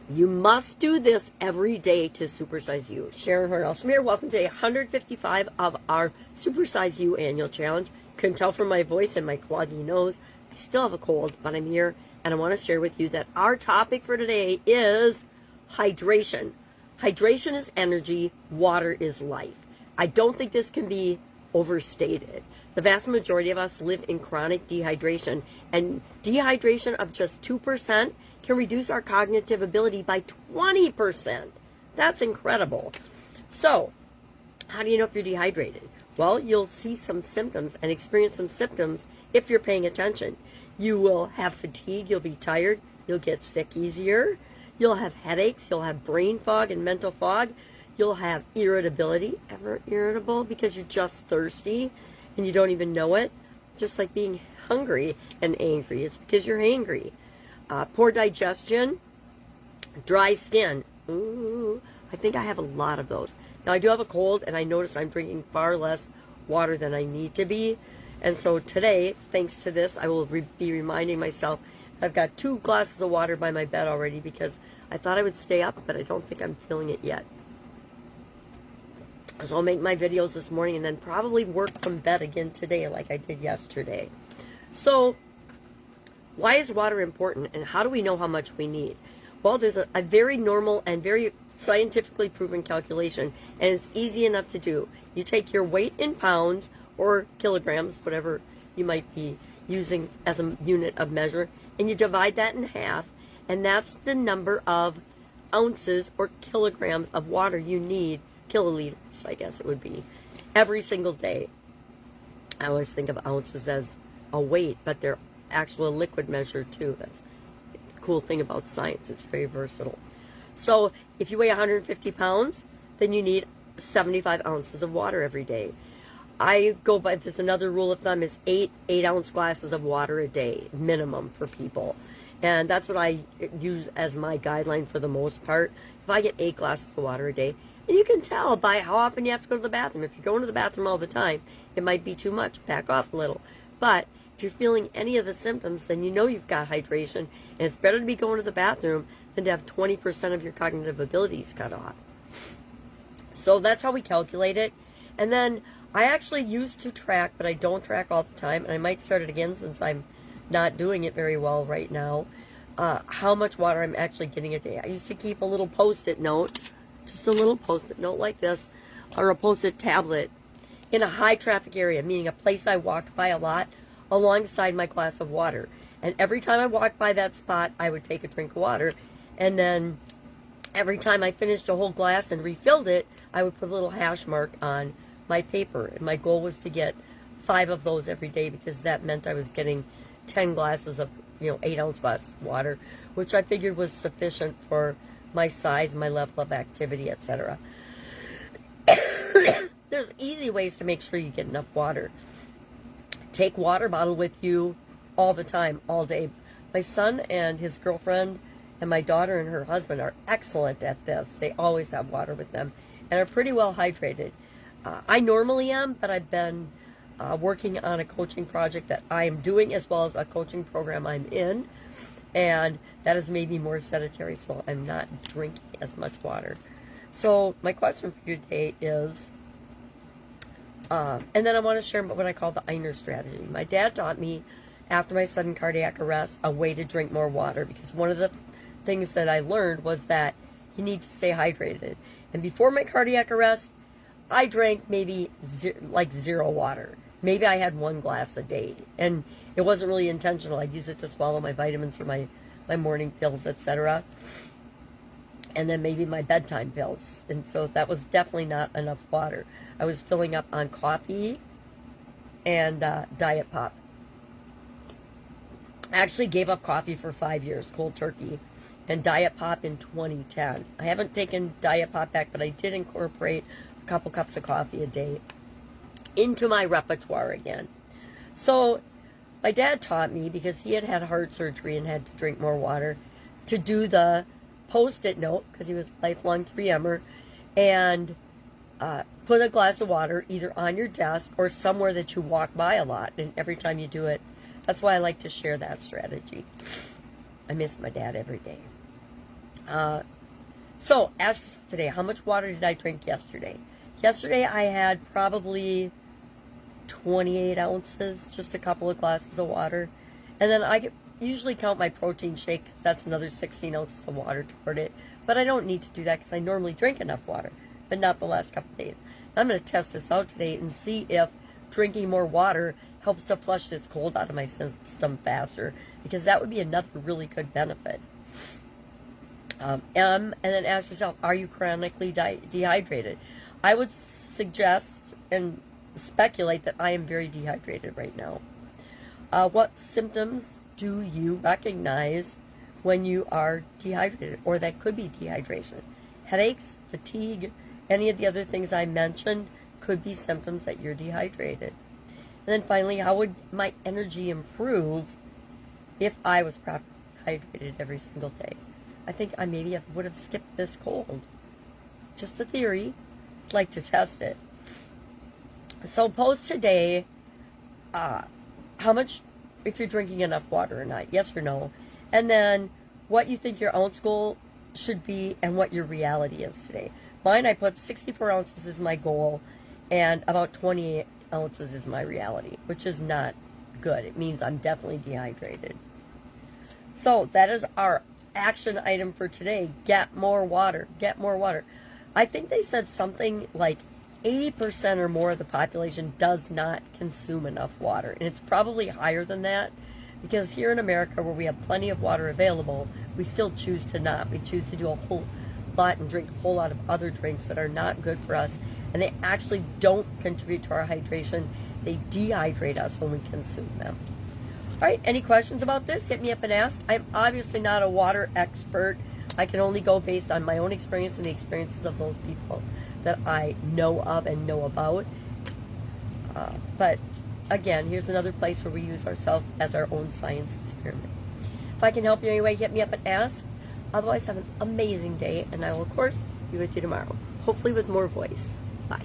You must do this every day to supersize you. Sharon Horne-Ellstrom here. Welcome to day 155 of our Supersize You annual challenge. Couldn't tell from my voice and my cloggy nose. I still have a cold, but I'm here, and I want to share with you that our topic for today is hydration. Hydration is energy. Water is life. I don't think this can be overstated. The vast majority of us live in chronic dehydration, and dehydration of just 2% can reduce our cognitive ability by 20%. That's incredible. So, how do you know if you're dehydrated? Well, you'll see some symptoms and experience some symptoms if you're paying attention. You will have fatigue, you'll be tired, you'll get sick easier, you'll have headaches, you'll have brain fog and mental fog, you'll have irritability. Ever irritable because you're just thirsty and you don't even know it? Just like being hungry and angry. It's because you're hangry. Poor digestion, dry skin. Ooh, I think I have a lot of those. Now, I do have a cold, and I notice I'm drinking far less water than I need to be. And so today, thanks to this, I will be reminding myself I've got 2 glasses of water by my bed already because I thought I would stay up, but I don't think I'm feeling it yet. So I'll make my videos this morning and then probably work from bed again today like I did yesterday. So, why is water important, and how do we know how much we need? Well, there's a very normal and very scientifically proven calculation, and it's easy enough to do. You take your weight in pounds or kilograms, whatever you might be using as a unit of measure, and you divide that in half, and that's the number of ounces or kilograms of water you need, kiloliters, I guess it would be, every single day. I always think of ounces as a weight, but they're actual liquid measure too. That's the cool thing about science. It's very versatile. So if you weigh 150 pounds, then you need 75 ounces of water every day. I go by, there's another rule of thumb, is 8-ounce glasses of water a day, minimum for people. And that's what I use as my guideline for the most part. If I get 8 glasses of water a day, and you can tell by how often you have to go to the bathroom. If you're going to the bathroom all the time, it might be too much. Back off a little. But if you're feeling any of the symptoms, then you know you've got hydration, and it's better to be going to the bathroom than to have 20% of your cognitive abilities cut off. So that's how we calculate it. And then I actually used to track, but I don't track all the time, and I might start it again since I'm not doing it very well right now, how much water I'm actually getting a day. I used to keep a little post-it note, just a little post-it note like this, or a post-it tablet in a high traffic area, meaning a place I walked by a lot, alongside my glass of water. And every time I walked by that spot, I would take a drink of water. And then every time I finished a whole glass and refilled it, I would put a little hash mark on my paper. And my goal was to get 5 of those every day, because that meant I was getting 10 glasses of, 8-ounce glass of water, which I figured was sufficient for my size, my level of activity, etc. There's easy ways to make sure you get enough water. Take water bottle with you all the time, all day. My son and his girlfriend and my daughter and her husband are excellent at this. They always have water with them and are pretty well hydrated. I normally am, but I've been working on a coaching project that I am doing, as well as a coaching program I'm in, and that has made me more sedentary, so I'm not drinking as much water. So my question for you today is, and then I want to share what I call the Einer strategy. My dad taught me, after my sudden cardiac arrest, a way to drink more water, because one of the things that I learned was that you need to stay hydrated. And before my cardiac arrest, I drank maybe zero water. Maybe I had 1 glass a day, and it wasn't really intentional. I'd use it to swallow my vitamins or my morning pills, etc., and then maybe my bedtime pills. And so that was definitely not enough water. I was filling up on coffee and Diet Pop. I actually gave up coffee for 5 years, cold turkey, and Diet Pop in 2010. I haven't taken Diet Pop back, but I did incorporate a couple cups of coffee a day into my repertoire again. So my dad taught me, because he had had heart surgery and had to drink more water, to do the post-it note, because he was a lifelong 3M'er, and put a glass of water either on your desk or somewhere that you walk by a lot, and every time you do it. That's why I like to share that strategy. I miss my dad every day. So ask yourself today, how much water did I drink yesterday? Yesterday I had probably 28 ounces, just a couple of glasses of water. And then I usually count my protein shake because that's another 16 ounces of water toward it. But I don't need to do that because I normally drink enough water, but not the last couple of days. I'm going to test this out today and see if drinking more water helps to flush this cold out of my system faster, because that would be another really good benefit. And then ask yourself, are you chronically dehydrated? I would suggest and speculate that I am very dehydrated right now. What symptoms do you recognize when you are dehydrated, or that could be dehydration? Headaches, fatigue, any of the other things I mentioned could be symptoms that you're dehydrated. And then finally, how would my energy improve if I was properly hydrated every single day? I think I maybe would have skipped this cold. Just a theory. I'd like to test it. So post today how much, if you're drinking enough water or not, yes or no. And then what you think your ounce goal should be and what your reality is today. Mine, I put 64 ounces as my goal, and about 28 ounces is my reality, which is not good. It means I'm definitely dehydrated. So that is our action item for today. Get more water. Get more water. I think they said something like 80% or more of the population does not consume enough water. And it's probably higher than that, because here in America, where we have plenty of water available, we still choose to not. We choose to do a whole lot and drink a whole lot of other drinks that are not good for us, and they actually don't contribute to our hydration. They dehydrate us when we consume them. All right, any questions about this? Hit me up and ask. I'm obviously not a water expert. I can only go based on my own experience and the experiences of those people that I know of and know about. But again, here's another place where we use ourselves as our own science experiment. If I can help you in any way, hit me up and ask. Otherwise, have an amazing day, and I will, of course, be with you tomorrow, hopefully with more voice. Bye.